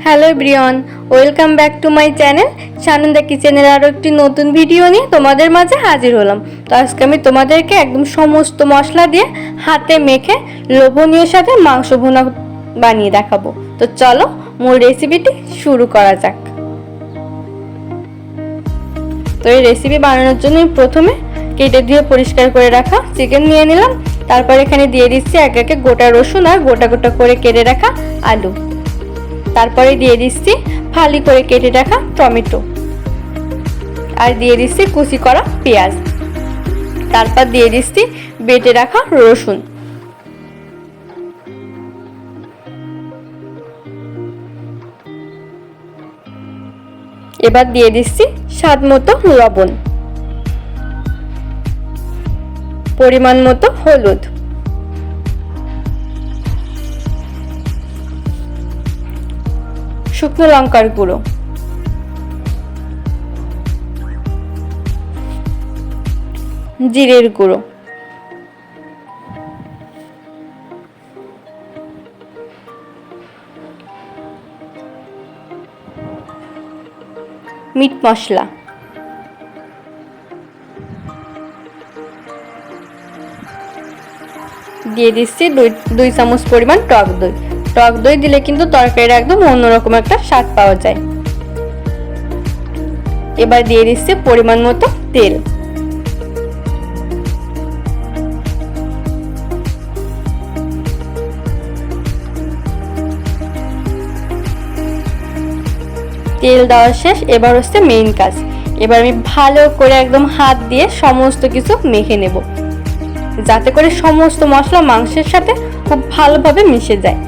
Hello everyone, welcome back to my channel Sananda কিচেনের আরও একটি নতুন ভিডিও নিয়ে তোমাদের মাঝে হাজির হলাম। তো আজকে আমি তোমাদেরকে একদম সমস্ত মশলা দিয়ে হাতে মেখে লোভনীয় সাথে মাংস ভুনা বানিয়ে দেখাবো। তো চলো মূল রেসিপিটি শুরু করা যাক। তো এই রেসিপি বানানোর জন্য প্রথমে কেটে ধুয়ে পরিষ্কার করে রাখা চিকেন নিয়ে নিলাম। তারপর এখানে দিয়ে দিচ্ছি এক একে গোটা রসুন আর গোটা গোটা করে কেটে রাখা আলু। তারপরে দিয়ে দিচ্ছি ফালি করে কেটে রাখা টমেটো আর দিয়ে দিচ্ছি কুচি করা পেঁয়াজ। তারপর দিয়ে দিচ্ছি বেটে রাখা রসুন। এবার দিয়ে দিচ্ছি স্বাদ মতো লবণ, পরিমাণ মতো হলুদ, শুকনো লঙ্কার গুঁড়ো, জিরের গুঁড়ো, মিট মশলা, দিয়ে দিচ্ছি দুই চামচ পরিমাণ টক দই। টক দই দিলে কিন্তু তরকারির একদম অন্যরকম একটা স্বাদ পাওয়া যায়। এবার দিয়ে দিচ্ছি পরিমাণ মতো তেল। তেল দেওয়া শেষ, এবার হচ্ছে মেইন কাজ। এবার আমি ভালো করে একদম হাত দিয়ে সমস্ত কিছু মেখে নেব, যাতে করে সমস্ত মশলা মাংসের সাথে খুব ভালোভাবে মিশে যায়।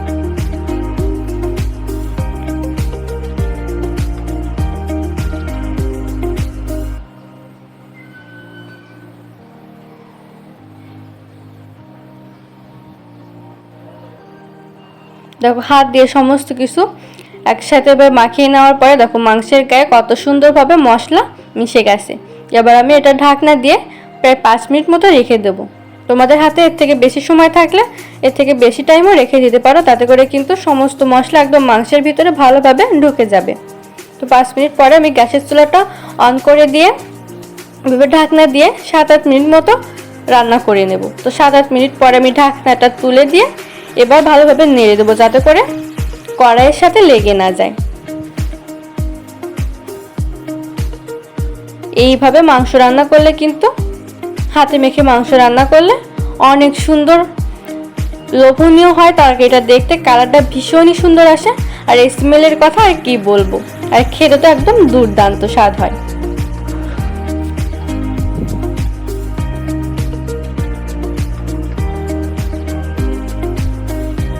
দেখো হাত দিয়ে সমস্ত কিছু একসাথে মাখিয়ে নেওয়ার পরে দেখো মাংসের গায়ে কত সুন্দরভাবে মশলা মিশে গেছে। এবার আমি এটা ঢাকনা দিয়ে প্রায় 5 মিনিট মতো রেখে দেবো। তোমাদের হাতে এর থেকে বেশি সময় থাকলে এর থেকে বেশি টাইমও রেখে দিতে পারো, তাতে করে কিন্তু সমস্ত মশলা একদম মাংসের ভিতরে ভালোভাবে ঢুকে যাবে। তো 5 মিনিট পরে আমি গ্যাসের চুলাটা অন করে দিয়ে ঢাকনা দিয়ে 7-8 মিনিট মতো রান্না করে নেব। তো 7-8 মিনিট পরে আমি ঢাকনাটা তুলে দিয়ে এবার ভালোভাবে নেড়ে দেবো, যাতে করে কড়াইয়ের সাথে লেগে না যায়। এইভাবে মাংস রান্না করলে কিন্তু হাতে মেখে মাংস রান্না করলে অনেক সুন্দর লোভনীয় হয়। তরকারিটা দেখতে কালারটা ভীষণই সুন্দর আসে, আর এই স্মেলের কথা আর কি বলবো, আর খেতে তো একদম দুর্দান্ত স্বাদ হয়।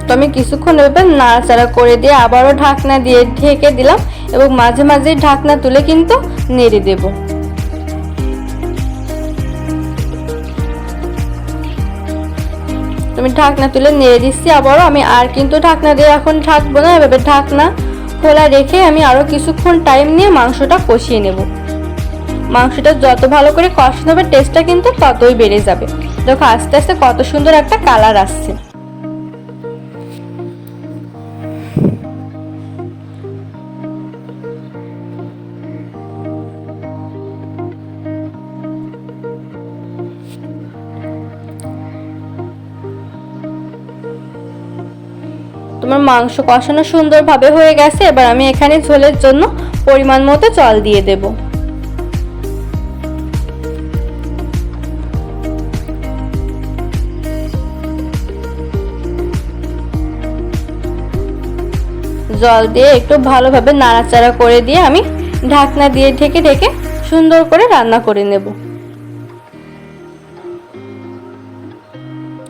তো আমি কিছুক্ষণ এভাবে নাড়াচাড়া করে দিয়ে আবারও ঢাকনা দিয়ে ঢেকে দিলাম এবং মাঝে মাঝে ঢাকনা তুলে কিন্তু নেড়ে দেব। আমি ঢাকনা তুলে নেড়ে দিচ্ছি আবারও। আমি আর কিন্তু ঢাকনা দিয়ে এখন ঢাকবো না, এভাবে ঢাকনা খোলা রেখে আমি আরও কিছুক্ষণ টাইম নিয়ে মাংসটা কষিয়ে নেব। মাংসটা যত ভালো করে কষানো হবে টেস্টটা কিন্তু ততই বেড়ে যাবে। দেখো আস্তে আস্তে কত সুন্দর একটা কালার আসছে। তোমার মাংস কষানো সুন্দরভাবে হয়ে গেছে। এবার আমি এখানে ঝোলের জন্য পরিমাণ মতো জল দিয়ে দেব। জল দিয়ে একটু ভালোভাবে নাড়াচাড়া করে দিয়ে আমি ঢাকনা দিয়ে ঢেকে ঢেকে সুন্দর করে রান্না করে নেব।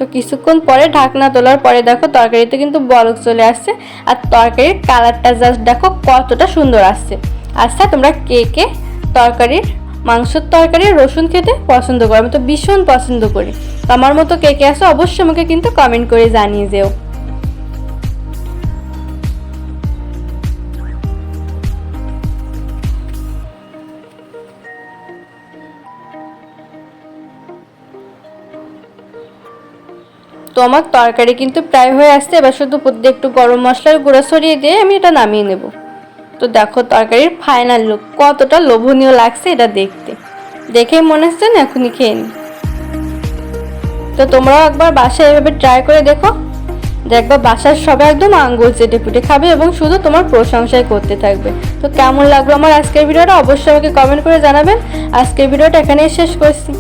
তো কিছুক্ষণ পরে ঢাকনা তোলার পরে দেখো তরকারিতে কিন্তু বলক চলে আসছে, আর তরকারির কালারটা জাস্ট দেখো কতটা সুন্দর আসছে। আচ্ছা তোমরা কে কে মাংসের তরকারি রসুন খেতে পছন্দ করো? আমি তো ভীষণ পছন্দ করি। তো আমার মতো কে কে আসো অবশ্যই আমাকে কিন্তু কমেন্ট করে জানিয়ে যেও। তো তো আমার তরকারি কিন্তু প্রায় হয়ে আসছে, এবার শুধু উপর দিয়ে একটু গরম মশলার গুঁড়ো ছড়িয়ে দিয়ে আমি এটা নামিয়ে নেব। তো দেখো তরকারির ফাইনাল লুক কতটা লোভনীয় লাগছে, এটা দেখেই মনে হচ্ছে না এখনই খেয়ে নিই। তো তোমরাও একবার বাসায় এভাবে ট্রাই করে দেখো, দেখবা বাসার সবাই একদম আঙ্গুল চেটে পুটে খাবে এবং শুধু তোমার প্রশংসাই করতে থাকবে। তো কেমন লাগলো আমার আজকের ভিডিওটা অবশ্যই আমাকে কমেন্ট করে জানাবেন। আজকের ভিডিওটা এখানেই শেষ করছি।